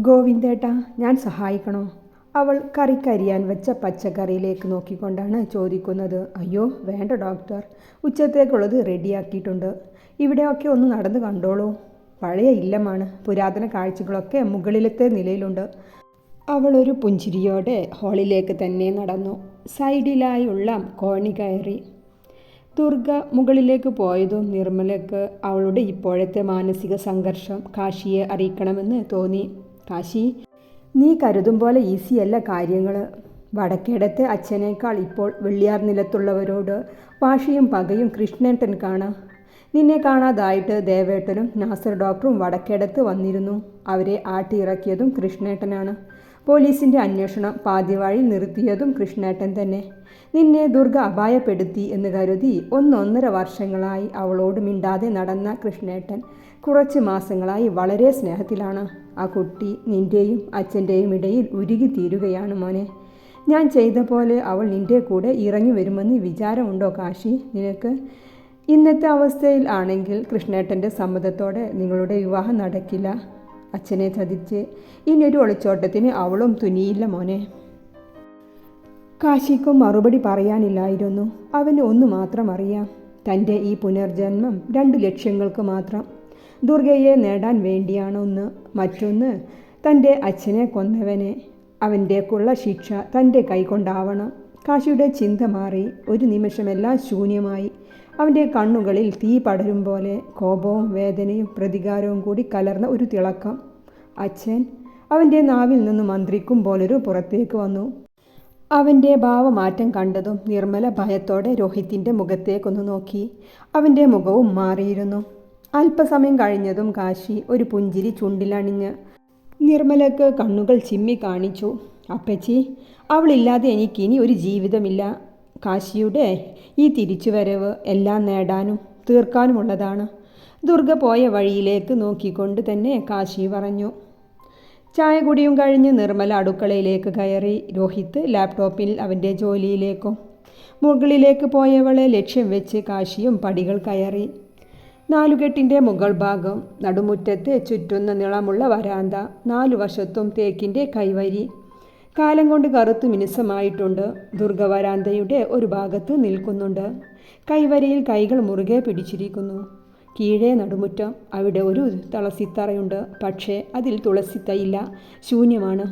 ഗോവിന്ദേട്ടാ, ഞാൻ സഹായിക്കണോ? അവൾ കറിക്കരിയാൻ വെച്ച പച്ചക്കറിയിലേക്ക് നോക്കിക്കൊണ്ടാണ് ചോദിക്കുന്നത്. അയ്യോ വേണ്ട ഡോക്ടർ, ഉച്ചത്തേക്കുള്ളത് റെഡിയാക്കിയിട്ടുണ്ട്. ഇവിടെയൊക്കെ ഒന്ന് നടന്നു കണ്ടോളൂ. പഴയ ഇല്ലമാണ്. പുരാതന കാഴ്ചകളൊക്കെ മുകളിലത്തെ നിലയിലുണ്ട്. അവളൊരു പുഞ്ചിരിയോടെ ഹാളിലേക്ക് തന്നെ നടന്നു. സൈഡിലായുള്ള കോണി കയറി. ദുർഗ മുകളിലേക്ക് പോയതും നിർമ്മലയ്ക്ക് അവളുടെ ഇപ്പോഴത്തെ മാനസിക സംഘർഷം കാശിയെ അറിയിക്കണമെന്ന് തോന്നി. കാശി, നീ കരുതും പോലെ ഈസിയല്ല കാര്യങ്ങൾ. വടക്കേടത്തെ അച്ഛനേക്കാൾ ഇപ്പോൾ വെള്ളിയാർ നിലത്തുള്ളവരോട് വാശിയും പകയും കൃഷ്ണേട്ടൻ കാണാം. നിന്നെ കാണാതായിട്ട് ദേവേട്ടനും നാസർ ഡോക്ടറും വടക്കേടത്ത് വന്നിരുന്നു. അവരെ ആട്ടിയിറക്കിയതും കൃഷ്ണേട്ടനാണ്. പോലീസിൻ്റെ അന്വേഷണം പാതിവഴി നിർത്തിയതും കൃഷ്ണേട്ടൻ തന്നെ. നിന്നെ ദുർഗ അപായപ്പെടുത്തി എന്ന് കരുതി 1.5 വർഷങ്ങളായി അവളോട് മിണ്ടാതെ നടന്ന കൃഷ്ണേട്ടൻ കുറച്ച് മാസങ്ങളായി വളരെ സ്നേഹത്തിലാണ്. ആ കുട്ടി നിൻ്റെയും അച്ഛൻ്റെയും ഇടയിൽ ഉരുകിത്തീരുകയാണ് മോനെ. ഞാൻ ചെയ്ത പോലെ അവൾ നിൻ്റെ കൂടെ ഇറങ്ങി വരുമെന്ന് വിചാരമുണ്ടോ കാശി നിനക്ക്? ഇന്നത്തെ അവസ്ഥയിൽ ആണെങ്കിൽ കൃഷ്ണേട്ടൻ്റെ സമ്മതത്തോടെ നിങ്ങളുടെ വിവാഹം നടക്കില്ല. അച്ഛനെ ചതിച്ച് ഇനിയൊരു ഒളിച്ചോട്ടത്തിന് അവളും തുനിയില്ല മോനെ. കാശിക്കും മറുപടി പറയാനില്ലായിരുന്നു. അവന് ഒന്ന് മാത്രം അറിയാം. തൻ്റെ ഈ പുനർജന്മം 2 ലക്ഷ്യങ്ങൾക്ക് മാത്രം. ദുർഗയെ നേടാൻ വേണ്ടിയാണ് ഒന്ന്. മറ്റൊന്ന് തൻ്റെ അച്ഛനെ കൊന്നവനെ അവൻ്റെക്കുള്ള ശിക്ഷ തൻ്റെ കൈകൊണ്ടാവണം. കാശിയുടെ ചിന്ത മാറി. ഒരു നിമിഷമെല്ലാം ശൂന്യമായി. അവൻ്റെ കണ്ണുകളിൽ തീ പടരും പോലെ കോപവും വേദനയും പ്രതികാരവും കൂടി കലർന്ന ഒരു തിളക്കം. അച്ഛൻ അവൻ്റെ നാവിൽ നിന്ന് മന്ത്രിക്കും പോലൊരു പുറത്തേക്ക് വന്നു. അവൻ്റെ ഭാവമാറ്റം കണ്ടതും നിർമ്മല ഭയത്തോടെ രോഹിത്തിൻ്റെ മുഖത്തേക്കൊന്ന് നോക്കി. അവൻ്റെ മുഖവും മാറിയിരുന്നു. അല്പസമയം കഴിഞ്ഞതും കാശി ഒരു പുഞ്ചിരി ചുണ്ടിലണിഞ്ഞ് നിർമ്മലക്ക് കണ്ണുകൾ ചിമ്മി കാണിച്ചു. അപ്പച്ചി, അവളില്ലാതെ എനിക്കിനി ഒരു ജീവിതമില്ല. കാശിയുടെ ഈ തിരിച്ചുവരവ് എല്ലാം നേടാനും തീർക്കാനുമുള്ളതാണ്. ദുർഗ പോയ വഴിയിലേക്ക് നോക്കിക്കൊണ്ട് തന്നെ കാശി പറഞ്ഞു. ചായ കുടിയും കഴിഞ്ഞ് നിർമ്മല അടുക്കളയിലേക്ക് കയറി. രോഹിത്ത് ലാപ്ടോപ്പിൽ അവൻ്റെ ജോലിയിലേക്കും. മുകളിലേക്ക് പോയവളെ ലക്ഷ്യം വെച്ച് കാശിയും പടികൾ കയറി. 4 കെട്ടിൻ്റെ മുകൾ ഭാഗം, നടുമുറ്റത്ത് ചുറ്റുന്ന നിളമുള്ള വരാന്ത, 4 വശത്തും തേക്കിൻ്റെ കൈവരി. കാലം കൊണ്ട് കറുത്ത് മിനുസമായിട്ടുണ്ട്. ദുർഗ വരാന്തയുടെ ഒരു ഭാഗത്ത് നിൽക്കുന്നുണ്ട്. കൈവരിയിൽ കൈകൾ മുറുകെ പിടിച്ചിരിക്കുന്നു. കീഴേ നടുമുറ്റം. അവിടെ ഒരു തുളസിത്തറയുണ്ട്. പക്ഷേ അതിൽ തുളസിത്തയില്ല. ശൂന്യമാണ്.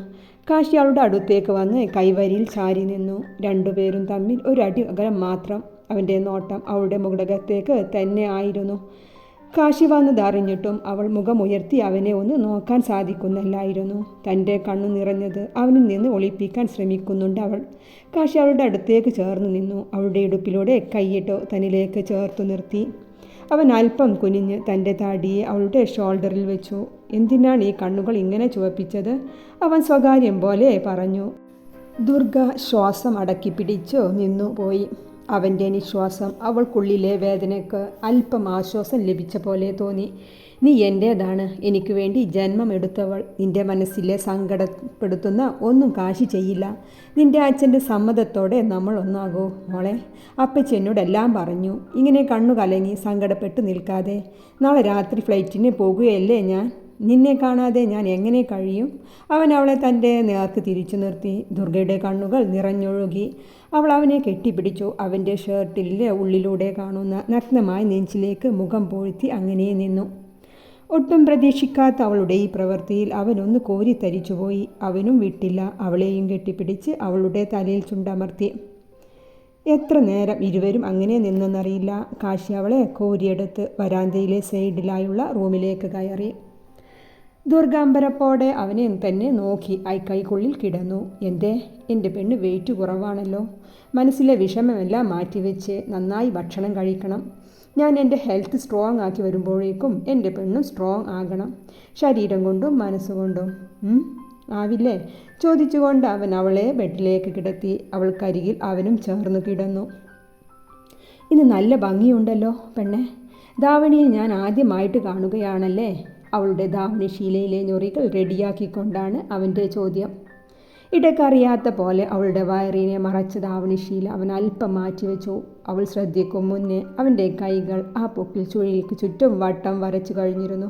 കാശി അവളുടെ അടുത്തേക്ക് വന്ന് കൈവരിയിൽ ചാരി നിന്നു. 2 പേരും തമ്മിൽ ഒരു അടി അകലം മാത്രം. അവൻ്റെ നോട്ടം അവളുടെ മുഖത്തേക്ക് തന്നെ ആയിരുന്നു. കാശി വന്നതറിഞ്ഞിട്ടും അവൾ മുഖമുയർത്തി അവനെ ഒന്ന് നോക്കാൻ സാധിക്കുന്നില്ലായിരുന്നു. തൻ്റെ കണ്ണു നിറഞ്ഞത് അവനിൽ നിന്ന് ഒളിപ്പിക്കാൻ ശ്രമിക്കുന്നുണ്ട് അവൾ. കാശി അവളുടെ അടുത്തേക്ക് ചേർന്ന് നിന്നു. അവളുടെ ഇടുപ്പിലൂടെ കൈയിട്ട് തന്നിലേക്ക് ചേർത്തു നിർത്തി. അവൻ അല്പം കുനിഞ്ഞ് തൻ്റെ താടിയെ അവളുടെ ഷോൾഡറിൽ വെച്ചു. എന്തിനാണ് ഈ കണ്ണുകൾ ഇങ്ങനെ ചുവപ്പിച്ചത്? അവൻ സ്വകാര്യം പോലെ പറഞ്ഞു. ദുർഗ ശ്വാസം അടക്കി പിടിച്ചു നിന്നു പോയി. അവൻ്റെ നിശ്വാസം അവൾക്കുള്ളിലെ വേദനയ്ക്ക് അല്പം ആശ്വാസം ലഭിച്ച പോലെ തോന്നി. നീ എൻ്റേതാണ്, എനിക്ക് വേണ്ടി ജന്മമെടുത്തവൾ. നിൻ്റെ മനസ്സിലെ സങ്കടപ്പെടുത്തുന്ന ഒന്നും കാശി ചെയ്യില്ല. നിൻ്റെ അച്ഛൻ്റെ സമ്മതത്തോടെ നമ്മൾ ഒന്നാകൂ മോളെ. അപ്പച്ചി എന്നോടെല്ലാം പറഞ്ഞു. ഇങ്ങനെ കണ്ണു കലങ്ങി സങ്കടപ്പെട്ട് നിൽക്കാതെ. നാളെ രാത്രി ഫ്ലൈറ്റിന് പോകുകയല്ലേ ഞാൻ. നിന്നെ കാണാതെ ഞാൻ എങ്ങനെ കഴിയും? അവൻ അവളെ തൻ്റെ നേർക്ക് തിരിച്ചു നിർത്തി. ദുർഗയുടെ കണ്ണുകൾ നിറഞ്ഞൊഴുകി. അവൾ അവനെ കെട്ടിപ്പിടിച്ചു. അവൻ്റെ ഷർട്ടിലെ ഉള്ളിലൂടെ കാണുന്ന നഗ്നമായ നെഞ്ചിലേക്ക് മുഖം പൂഴ്ത്തി അങ്ങനെ നിന്നു. ഒട്ടും പ്രതീക്ഷിക്കാത്ത അവളുടെ ഈ പ്രവൃത്തിയിൽ അവനൊന്ന് കോരിത്തരിച്ചുപോയി. അവനും വിട്ടില്ല. അവളെയും കെട്ടിപ്പിടിച്ച് അവളുടെ തലയിൽ ചുണ്ടമർത്തി. എത്ര നേരം ഇരുവരും അങ്ങനെ നിന്നെന്നറിയില്ല. കാശി അവളെ കോരിയെടുത്ത് വരാന്തയിലെ സൈഡിലായുള്ള റൂമിലേക്ക് കയറി. ദുർഗാംബരപ്പോടെ അവനെ തന്നെ നോക്കി കൈക്കുള്ളിൽ കിടന്നു. എൻ്റെ പെണ്ണ് വെയിറ്റ് കുറവാണല്ലോ. മനസ്സിലെ വിഷമമെല്ലാം മാറ്റിവെച്ച് നന്നായി ഭക്ഷണം കഴിക്കണം. ഞാൻ എൻ്റെ ഹെൽത്ത് സ്ട്രോങ് ആക്കി വരുമ്പോഴേക്കും എൻ്റെ പെണ്ണും സ്ട്രോങ് ആകണം, ശരീരം കൊണ്ടും മനസ്സുകൊണ്ടും. ആവില്ലേ? ചോദിച്ചുകൊണ്ട് അവൻ അവളെ ബെഡിലേക്ക് കിടത്തി. അവൾക്കരികിൽ അവനും ചേർന്ന് കിടന്നു. ഇന്ന് നല്ല ഭംഗിയുണ്ടല്ലോ പെണ്ണെ. ധാവണിയിൽ ഞാൻ ആദ്യമായിട്ട് കാണുകയാണല്ലേ? അവളുടെ ധാവണിശീലയിലെ ഞൊറികൾ റെഡിയാക്കിക്കൊണ്ടാണ് അവൻ്റെ ചോദ്യം. ഇടക്കറിയാത്ത പോലെ അവളുടെ വയറിനെ മറച്ച ധാവണിശീല അവൻ അല്പം മാറ്റിവെച്ചു. അവൾ ശ്രദ്ധിക്കും മുന്നേ അവൻ്റെ കൈകൾ ആ പൊക്കിൽ ചുഴിക്ക് ചുറ്റും വട്ടം വരച്ചു കഴിഞ്ഞിരുന്നു.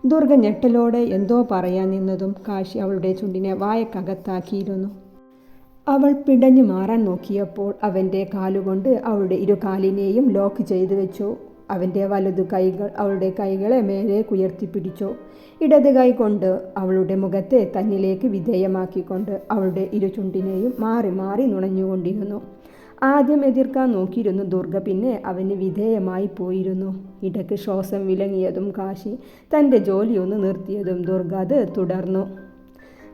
ദുർഗ ഞെട്ടലോടെ എന്തോ പറയാൻ നിന്നതും കാശി അവളുടെ ചുണ്ടിനെ വായക്കകത്താക്കിയിരുന്നു. അവൾ പിടഞ്ഞു മാറാൻ നോക്കിയപ്പോൾ അവൻ്റെ കാലുകൊണ്ട് അവളുടെ ഇരുകാലിനെയും ലോക്ക് ചെയ്തു വെച്ചു. അവൻ്റെ വലതു കൈകൾ അവളുടെ കൈകളെ മേലെ ഉയർത്തിപ്പിടിച്ചു. ഇടത് കൈ കൊണ്ട് അവളുടെ മുഖത്തെ തന്നിലേക്ക് വിധേയമാക്കിക്കൊണ്ട് അവളുടെ ഇരുചുണ്ടിനെയും മാറി മാറി നുണഞ്ഞുകൊണ്ടിരുന്നു. ആദ്യം എതിർക്കാൻ നോക്കിയിരുന്നു ദുർഗ, പിന്നെ അവന് വിധേയമായി പോയിരുന്നു. ഇടയ്ക്ക് ശ്വാസം വിലങ്ങിയതും കാശി തൻ്റെ ജോലിയൊന്ന് നിർത്തിയതും ദുർഗ അത് തുടർന്നു.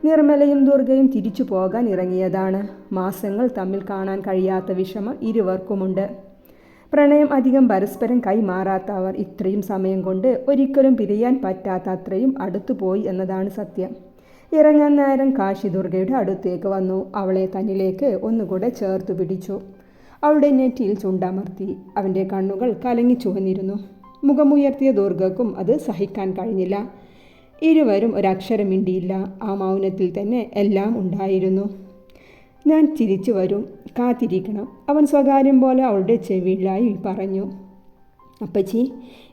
നിർമ്മലയും ദുർഗയും തിരിച്ചു പോകാൻ ഇറങ്ങിയതാണ്. മാസങ്ങൾ തമ്മിൽ കാണാൻ കഴിയാത്ത വിഷമം ഇരുവർക്കുമുണ്ട്. പ്രണയം അധികം പരസ്പരം കൈമാറാത്ത അവർ ഇത്രയും സമയം കൊണ്ട് ഒരിക്കലും പിരിയാൻ പറ്റാത്ത അത്രയും അടുത്തുപോയി എന്നതാണ് സത്യം. ഇറങ്ങാൻ നേരം കാശി ദുർഗയുടെ അടുത്തേക്ക് വന്നു. അവളെ തന്നിലേക്ക് ഒന്നുകൂടെ ചേർത്തു പിടിച്ചു. അവളുടെ നെറ്റിയിൽ ചുണ്ടമർത്തി. അവൻ്റെ കണ്ണുകൾ കലങ്ങി ചുവന്നിരുന്നു. മുഖമുയർത്തിയ ദുർഗക്കും അത് സഹിക്കാൻ കഴിഞ്ഞില്ല. ഇരുവരും ഒരക്ഷരം മിണ്ടിയില്ല. ആ മൗനത്തിൽ തന്നെ എല്ലാം ഉണ്ടായിരുന്നു. ഞാൻ തിരിച്ചു വരും, കാത്തിരിക്കണം, അവൻ സ്വകാര്യം പോലെ അവളുടെ ചെവിയിലായി പറഞ്ഞു. അപ്പച്ചി,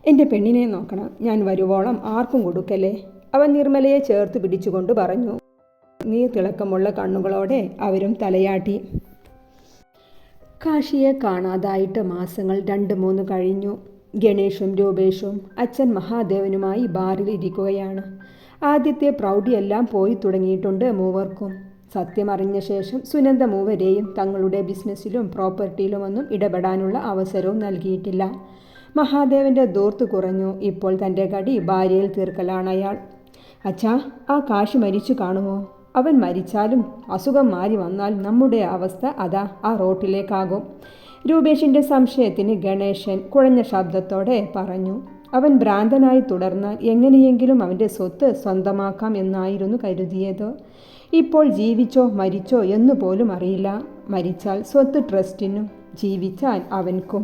എൻ്റെ പെണ്ണിനെ നോക്കണം, ഞാൻ വരുവോളം ആർക്കും കൊടുക്കല്ലേ, അവൻ നിർമ്മലയെ ചേർത്ത് പിടിച്ചുകൊണ്ട് പറഞ്ഞു. നീർത്തിളക്കമുള്ള കണ്ണുകളോടെ അവരും തലയാട്ടി. കാശിയെ കാണാതായിട്ട് മാസങ്ങൾ 2-3 കഴിഞ്ഞു. ഗണേഷും രൂപേഷും അച്ഛൻ മഹാദേവനുമായി ബാറിൽ ഇരിക്കുകയാണ്. ആദ്യത്തെ പ്രൗഢിയെല്ലാം പോയി തുടങ്ങിയിട്ടുണ്ട് മൂവർക്കും. സത്യമറിഞ്ഞ ശേഷം സുനന്ദ മൂവരെയും തങ്ങളുടെ ബിസിനസ്സിലും പ്രോപ്പർട്ടിയിലുമൊന്നും ഇടപെടാനുള്ള അവസരവും നൽകിയിട്ടില്ല. മഹാദേവൻ്റെ ദൂർത്ത് കുറഞ്ഞു. ഇപ്പോൾ തൻ്റെ കടി ഭാര്യയിൽ തീർക്കലാണ് അയാൾ. അച്ഛാ, ആ കാശി മരിച്ചു കാണുമോ? അവൻ മരിച്ചാലും അസുഖം മാറി വന്നാൽ നമ്മുടെ അവസ്ഥ അതാ ആ റോട്ടിലേക്കാകും. രൂപേഷിൻ്റെ സംശയത്തിന് ഗണേശൻ കുഴഞ്ഞ ശബ്ദത്തോടെ പറഞ്ഞു. അവൻ ഭ്രാന്തനായി തുടർന്നാൽ എങ്ങനെയെങ്കിലും അവൻ്റെ സ്വത്ത് സ്വന്തമാക്കാം എന്നായിരുന്നു കരുതിയത്. ഇപ്പോൾ ജീവിച്ചോ മരിച്ചോ എന്നുപോലും അറിയില്ല. മരിച്ചാൽ സ്വത്ത് ട്രസ്റ്റിനും, ജീവിച്ചാൽ അവൻക്കും.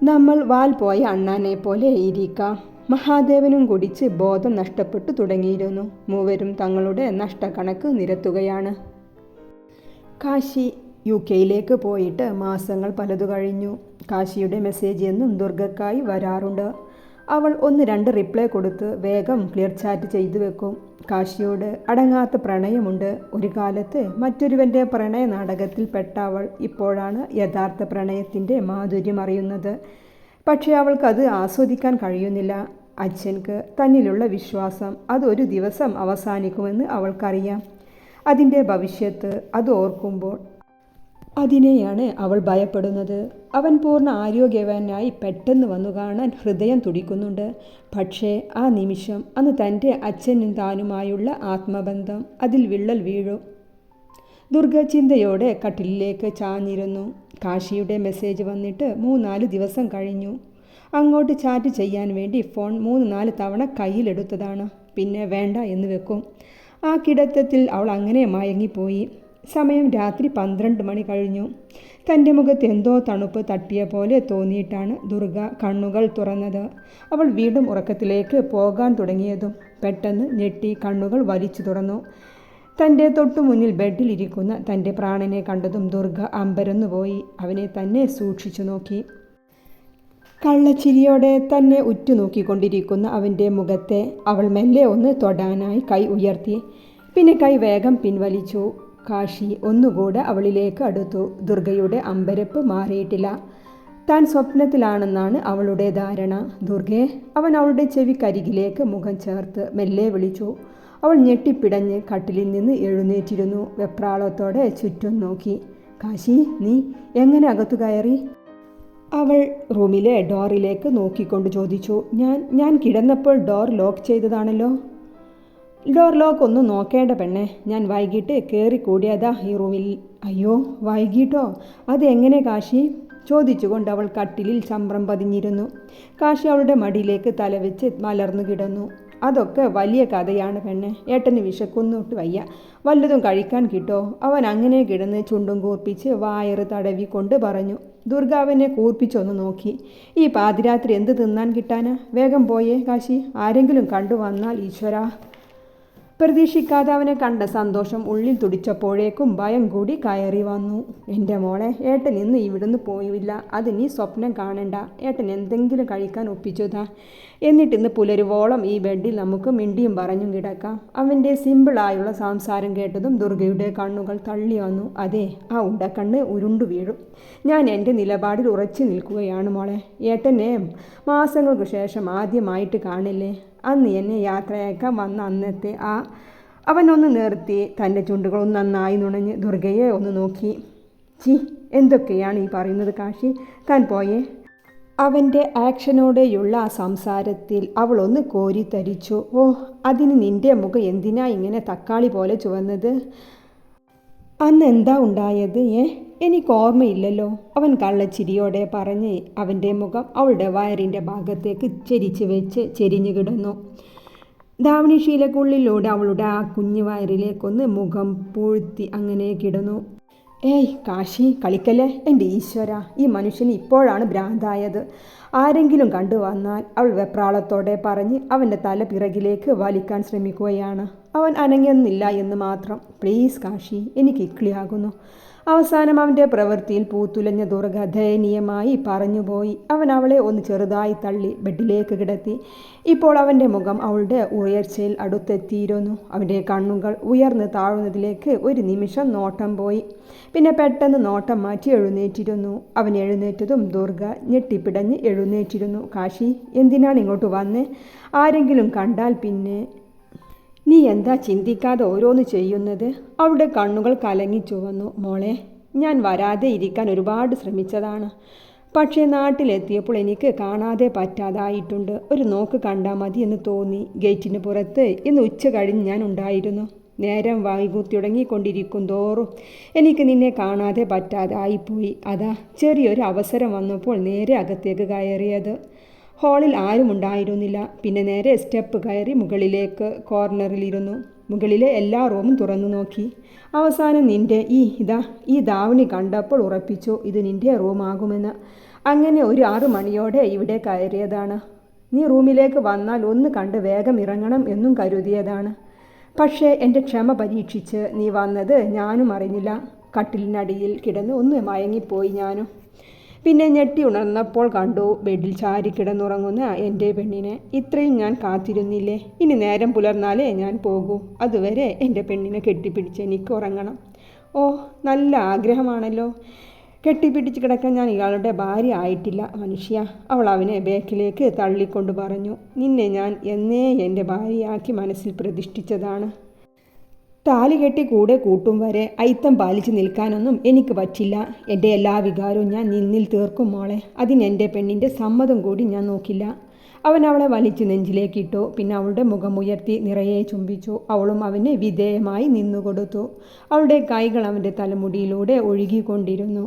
നമ്മൾ വാൽ പോയ അണ്ണാനെ പോലെ ഇരിക്കാം. മഹാദേവനും കുടിച്ച് ബോധം നഷ്ടപ്പെട്ടു തുടങ്ങിയിരുന്നു. മൂവരും തങ്ങളുടെ നഷ്ടക്കണക്ക് നിരത്തുകയാണ്. കാശി UK പോയിട്ട് മാസങ്ങൾ പലതു കഴിഞ്ഞു. കാശിയുടെ മെസ്സേജ് എന്നും ദുർഗക്കായി വരാറുണ്ട്. അവൾ 1-2 റിപ്ലൈ കൊടുത്ത് വേഗം ക്ലിയർ ചാറ്റ് ചെയ്തു വെക്കും. കാശിയോട് അടങ്ങാത്ത പ്രണയമുണ്ട്. ഒരു കാലത്ത് മറ്റൊരുവൻ്റെ പ്രണയ നാടകത്തിൽ പെട്ട അവൾ ഇപ്പോഴാണ് യഥാർത്ഥ പ്രണയത്തിൻ്റെ മാധുര്യം അറിയുന്നത്. പക്ഷേ അവൾക്കത് ആസ്വദിക്കാൻ കഴിയുന്നില്ല. അച്ഛൻക്ക് തന്നിലുള്ള വിശ്വാസം അതൊരു ദിവസം അവസാനിക്കുമെന്ന് അവൾക്കറിയാം. അതിൻ്റെ ഭവിഷ്യത്ത് അത് ഓർക്കുമ്പോൾ അതിനെയാണ് അവൾ ഭയപ്പെടുന്നത്. അവൻ പൂർണ്ണ ആരോഗ്യവാനായി പെട്ടെന്ന് വന്നു കാണാൻ ഹൃദയം തുടിക്കുന്നുണ്ട്. പക്ഷേ ആ നിമിഷം അന്ന് തൻ്റെ അച്ഛനും താനുമായുള്ള ആത്മബന്ധം അതിൽ വിള്ളൽ വീഴും. ദുർഗ ചിന്തയോടെ കട്ടിലിലേക്ക് ചാഞ്ഞിരുന്നു. കാശിയുടെ മെസ്സേജ് വന്നിട്ട് 3-4 ദിവസം കഴിഞ്ഞു. അങ്ങോട്ട് ചാറ്റ് ചെയ്യാൻ വേണ്ടി ഫോൺ 3-4 തവണ കയ്യിലെടുത്തതാണ്. പിന്നെ വേണ്ട എന്ന് വെക്കും. ആ കിടത്തത്തിൽ അവൾ അങ്ങനെ മയങ്ങിപ്പോയി. സമയം രാത്രി 12 മണി കഴിഞ്ഞു. തൻ്റെ മുഖത്ത് എന്തോ തണുപ്പ് തട്ടിയ പോലെ തോന്നിയിട്ടാണ് ദുർഗ കണ്ണുകൾ തുറന്നത്. അവൾ വീണ്ടും ഉറക്കത്തിലേക്ക് പോകാൻ തുടങ്ങിയതും പെട്ടെന്ന് ഞെട്ടി കണ്ണുകൾ വലിച്ചു തുറന്നു. തൻ്റെ തൊട്ടുമുന്നിൽ ബെഡിൽ ഇരിക്കുന്ന തൻ്റെ പ്രാണനെ കണ്ടതും ദുർഗ അമ്പരന്നുപോയി. അവനെ തന്നെ സൂക്ഷിച്ചു നോക്കി. കള്ളച്ചിരിയോടെ തന്നെ ഉറ്റുനോക്കിക്കൊണ്ടിരിക്കുന്ന അവൻ്റെ മുഖത്തെ അവൾ മെല്ലെ ഒന്ന് തൊടാനായി കൈ ഉയർത്തി. പിന്നെ കൈ വേഗം പിൻവലിച്ചു. കാശി ഒന്നുകൂടെ അവളിലേക്ക് അടുത്തു. ദുർഗയുടെ അമ്പരപ്പ് മാറിയിട്ടില്ല. താൻ സ്വപ്നത്തിലാണെന്നാണ് അവളുടെ ധാരണ. ദുർഗേ, അവൻ അവളുടെ ചെവിക്കരികിലേക്ക് മുഖം ചേർത്ത് മെല്ലെ വിളിച്ചു. അവൾ ഞെട്ടിപ്പിടഞ്ഞ് കട്ടിലിൽ നിന്ന് എഴുന്നേറ്റിരുന്നു. വെപ്രാളത്തോടെ ചുറ്റും നോക്കി. കാശി, നീ എങ്ങനെ അകത്തു കയറി? അവൾ റൂമിലെ ഡോറിലേക്ക് നോക്കിക്കൊണ്ട് ചോദിച്ചു. ഞാൻ കിടന്നപ്പോൾ ഡോർ ലോക്ക് ചെയ്തതാണല്ലോ. ഡോർ ലോക്ക് ഒന്നും നോക്കേണ്ട പെണ്ണെ, ഞാൻ വൈകിട്ട് കയറി കൂടിയതാ ഈ റൂമിൽ. അയ്യോ, വൈകിട്ടോ? അതെങ്ങനെ കാശി? ചോദിച്ചുകൊണ്ട് അവൾ കട്ടിലിൽ ചമ്രം പതിഞ്ഞിരുന്നു. കാശി അവളുടെ മടിയിലേക്ക് തലവെച്ച് മലർന്നു കിടന്നു. അതൊക്കെ വലിയ കഥയാണ് പെണ്ണെ, ഏട്ടന് വിശക്കുന്നോട്ട് വയ്യ, വല്ലതും കഴിക്കാൻ കിട്ടോ? അവൻ അങ്ങനെ കിടന്ന് ചുണ്ടും കൂർപ്പിച്ച് വയറ് തടവിക്കൊണ്ട് പറഞ്ഞു. ദുർഗ അവനെ കൂർപ്പിച്ചൊന്ന് നോക്കി. ഈ പാതിരാത്രി എന്ത് തിന്നാൻ കിട്ടാനാ? വേഗം പോയേ കാശി, ആരെങ്കിലും കണ്ടു വന്നാൽ ഈശ്വരാ. പ്രതീക്ഷിക്കാതെ അവനെ കണ്ട സന്തോഷം ഉള്ളിൽ തുടിച്ചപ്പോഴേക്കും ഭയം കൂടി കയറി വന്നു. എൻ്റെ മോളെ, ഏട്ടൻ ഇന്ന് ഇവിടുന്ന് പോയില്ല. അത് നീ സ്വപ്നം കാണണ്ട. ഏട്ടൻ എന്തെങ്കിലും കഴിക്കാൻ ഒപ്പിച്ചതാ. എന്നിട്ടിന്ന് പുലരുവോളം ഈ ബെഡിൽ നമുക്ക് മിണ്ടിയും പറഞ്ഞും കിടക്കാം. അവൻ്റെ സിമ്പിളായുള്ള സംസാരം കേട്ടതും ദുർഗയുടെ കണ്ണുകൾ തള്ളി വന്നു. അതെ, ആ ഉണ്ടക്കണ്ണ് ഉരുണ്ടു വീഴും. ഞാൻ എൻ്റെ നിലപാടിൽ ഉറച്ചു നിൽക്കുകയാണ് മോളെ. ഏട്ടനെ മാസങ്ങൾക്ക് ശേഷം ആദ്യമായിട്ട് കാണില്ലേ? അന്ന് എന്നെ യാത്രയക്കാൻ വന്ന അന്നത്തെ അവനൊന്ന് നിർത്തി തൻ്റെ ചുണ്ടുകൾ നന്നായി നുണഞ്ഞ് ദുർഗയെ ഒന്ന് നോക്കി. ചി, എന്തൊക്കെയാണ് ഈ പറയുന്നത് കാശി? താൻ പോയേ? അവൻ്റെ ആക്ഷനോടെയുള്ള ആ സംസാരത്തിൽ അവളൊന്ന് കോരിത്തരിച്ചു. ഓ, അതിന് നിൻ്റെ മുഖം എന്തിനാ ഇങ്ങനെ തക്കാളി പോലെ ചുവന്നത്? അന്ന് എന്താ ഉണ്ടായത്? എനിക്ക് ഓർമ്മയില്ലല്ലോ, അവൻ കള്ളച്ചിരിയോടെ പറഞ്ഞ് അവൻ്റെ മുഖം അവളുടെ വയറിൻ്റെ ഭാഗത്തേക്ക് ചെരിച്ച് വെച്ച് ചെരിഞ്ഞു കിടന്നു. ധാവണിശീലക്കുള്ളിലൂടെ അവളുടെ ആ കുഞ്ഞു വയറിലേക്കൊന്ന് മുഖം പൂഴ്ത്തി അങ്ങനെ കിടന്നു. ഏയ് കാശി, കളിക്കല്ലേ. എൻ്റെ ഈശ്വര, ഈ മനുഷ്യന് ഇപ്പോഴാണ് ഭ്രാന്തായത്. ആരെങ്കിലും കണ്ടു വന്നാൽ അവൾ വെപ്രാളത്തോടെ പറഞ്ഞ് അവൻ്റെ തല പിറകിലേക്ക് വലിക്കാൻ ശ്രമിക്കുകയാണ്. അവൻ അനങ്ങുന്നില്ല എന്ന് മാത്രം. പ്ലീസ് കാശി, എനിക്ക് ഇക്ലിയാകുന്നു. അവസാനം അവൻ്റെ പ്രവൃത്തിയിൽ പൂത്തുലഞ്ഞ ദുർഗ ദയനീയമായി പറഞ്ഞുപോയി. അവൻ അവളെ ഒന്ന് ചെറുതായി തള്ളി ബെഡിലേക്ക് കിടത്തി. ഇപ്പോൾ അവൻ്റെ മുഖം അവളുടെ ഉയർച്ചയിൽ അടുത്തെത്തിയിരുന്നു. അവൻ്റെ കണ്ണുകൾ ഉയർന്ന് താഴുന്നതിലേക്ക് ഒരു നിമിഷം നോട്ടം പോയി. പിന്നെ പെട്ടെന്ന് നോട്ടം മാറ്റി എഴുന്നേറ്റിരുന്നു. അവൻ എഴുന്നേറ്റതും ദുർഗ ഞെട്ടിപ്പിടഞ്ഞ് എഴുന്നേറ്റിരുന്നു. കാശി, എന്തിനാണ് ഇങ്ങോട്ട് വന്നേ? ആരെങ്കിലും കണ്ടാൽ പിന്നെ? നീ എന്താ ചിന്തിക്കാതെ ഓരോന്ന് ചെയ്യുന്നത്? അവളുടെ കണ്ണുകൾ കലങ്ങി ചുവന്നു. മോളെ, ഞാൻ വരാതെ ഇരിക്കാൻ ഒരുപാട് ശ്രമിച്ചതാണ്. പക്ഷേ നാട്ടിലെത്തിയപ്പോൾ എനിക്ക് കാണാതെ പറ്റാതായിട്ടുണ്ട്. ഒരു നോക്ക് കണ്ടാൽ മതി എന്ന് തോന്നി. ഗേറ്റിന് പുറത്ത് ഇന്ന് ഉച്ച കഴിഞ്ഞ് ഞാൻ ഉണ്ടായിരുന്നു. നേരം വൈകി തുടങ്ങിക്കൊണ്ടിരിക്കും തോറും എനിക്ക് നിന്നെ കാണാതെ പറ്റാതായിപ്പോയി. അതാ ചെറിയൊരു അവസരം വന്നപ്പോൾ നേരെ അകത്തേക്ക് കയറിയത്. ഹാളിൽ ആരും ഉണ്ടായിരുന്നില്ല. പിന്നെ നേരെ സ്റ്റെപ്പ് കയറി മുകളിലേക്ക് കോർണറിലിരുന്നു. മുകളിലെ എല്ലാ റൂമും തുറന്നു നോക്കി. അവസാനം നിൻ്റെ ഈ ധാവണി കണ്ടപ്പോൾ ഉറപ്പിച്ചു ഇത് നിൻ്റെ റൂമാകുമെന്ന്. അങ്ങനെ ഒരു 6 മണിയോടെ ഇവിടെ കയറിയതാണ്. നീ റൂമിലേക്ക് വന്നാൽ ഒന്ന് കണ്ട് വേഗം ഇറങ്ങണം എന്നും കരുതിയതാണ്. പക്ഷേ എൻ്റെ ക്ഷമ പരീക്ഷിച്ച് നീ വന്നത് ഞാനും അറിഞ്ഞില്ല. കട്ടിലിനടിയിൽ കിടന്ന് ഒന്ന് മയങ്ങിപ്പോയി ഞാനും. പിന്നെ ഞെട്ടി ഉണർന്നപ്പോൾ കണ്ടു ബെഡിൽ ചാരി കിടന്നുറങ്ങുന്ന എൻ്റെ പെണ്ണിനെ. ഇത്രയും ഞാൻ കാത്തിരുന്നില്ലേ? ഇനി നേരം പുലർന്നാലേ ഞാൻ പോകൂ. അതുവരെ എൻ്റെ പെണ്ണിനെ കെട്ടിപ്പിടിച്ച് എനിക്ക് ഉറങ്ങണം. ഓ, നല്ല ആഗ്രഹമാണല്ലോ. കെട്ടിപ്പിടിച്ച് കിടക്കാൻ ഞാൻ ഇയാളുടെ ഭാര്യ ആയിട്ടില്ല മനുഷ്യ. അവൾ അവനെ ബേക്കിലേക്ക് തള്ളിക്കൊണ്ട് പറഞ്ഞു. നിന്നെ ഞാൻ എന്നേ എൻ്റെ ഭാര്യയാക്കി മനസ്സിൽ പ്രതിഷ്ഠിച്ചതാണ്. താലി കെട്ടി കൂടെ കൂട്ടും വരെ അയിത്തം പാലിച്ച് നിൽക്കാനൊന്നും എനിക്ക് പറ്റില്ല. എൻ്റെ എല്ലാ വികാരവും ഞാൻ നിന്നിൽ തീർക്കും മോളെ. അതിനെൻ്റെ പെണ്ണിൻ്റെ സമ്മതം കൂടി ഞാൻ നോക്കില്ല. അവൻ അവളെ വലിച്ച് നെഞ്ചിലേക്കിട്ടു. പിന്നെ അവളുടെ മുഖമുയർത്തി നിറയെ ചുംബിച്ചു. അവളും അവന് വിധേയമായി നിന്നുകൊടുത്തു. അവളുടെ കൈകൾ അവൻ്റെ തലമുടിയിലൂടെ ഒഴുകിക്കൊണ്ടിരുന്നു.